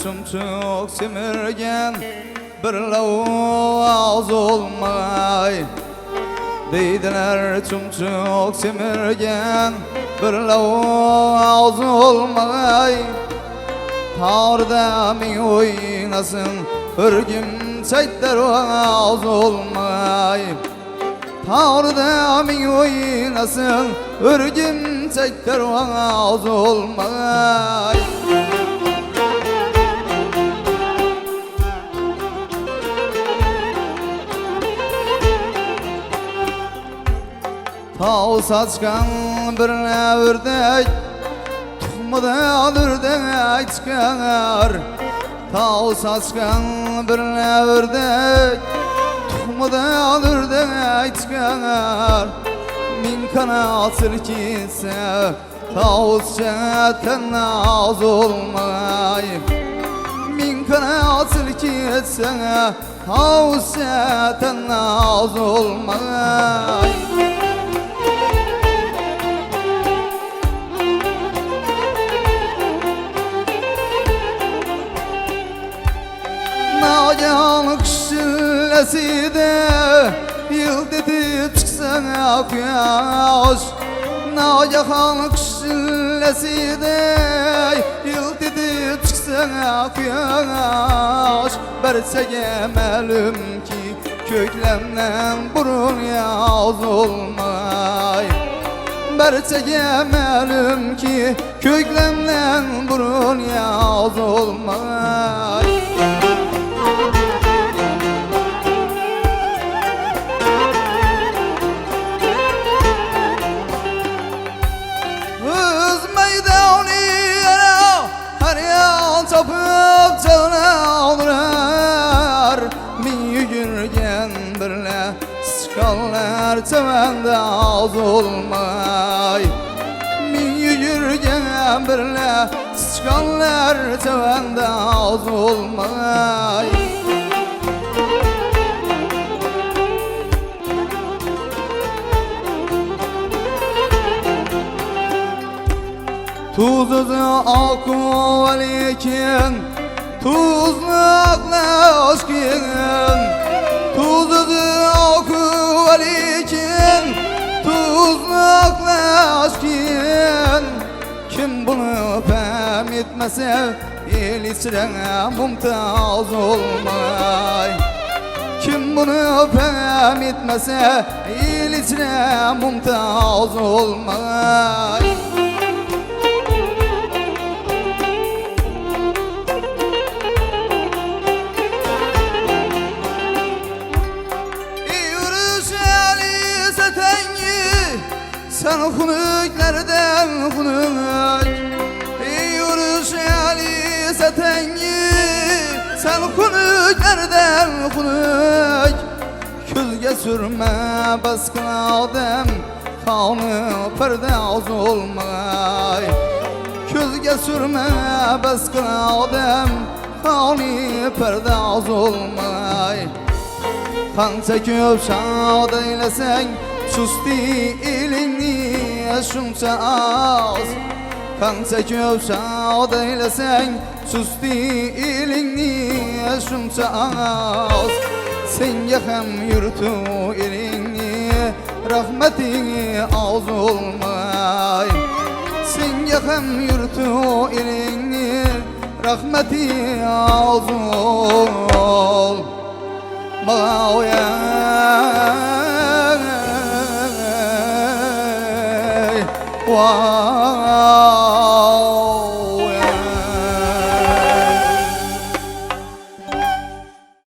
çumçuk semirgen bir lavaz olmay. Deydiler çumçuk semirgen bir lavaz olmay. Tarda min oynasın örgüm çaytlar vaz olmay. Tarda min oynasın örgüm çaytlar vaz olmay. Tağ saçkan bir ördek Tuhmadan ördek çıkar. Tağ saçkan bir ördek Tuhmadan ördek çıkar. Min kanat sirkise Tağusça tenaz olmay. Min kanat sirkise Tağusça tenaz olmay. Nagihanlık şillesi de yıldızı çıksana kuyaş. Nagihanlık şillesi de yıldızı çıksana kuyaş. Bersege melum ki köklemden burun yaz olmay. Bersege melum ki köklemden burun yaz olmay. Tapıp canı alır. Min yügürgen birle sıkallar tevende az olmay. Min yügürgen birle sıkallar tevende az olmay. Tuzlu akı velikin Tuzlu aklaşkin. Tuzlu akı velikin Tuzlu aklaşkin. Kim bunu pem etmese el içine mumtaz olmay. Kim bunu pem etmese el içine mumtaz olmay. Sen hunuklerden hunuk. Yürüş Ali setengi. Sen hunuklerden hunuk. Külge sürme baskın adem Kanı perdaz olmay. Külge sürme baskın adem Kanı perdaz olmay. Kanca köp şad eylesen Susti elini şunca az. Kanca köp şad eylesen Susti elini şunca az. Senge hem yurtu elini rahmetini az olmay. Senge hem yurtu elini rahmeti az olmay. Wow.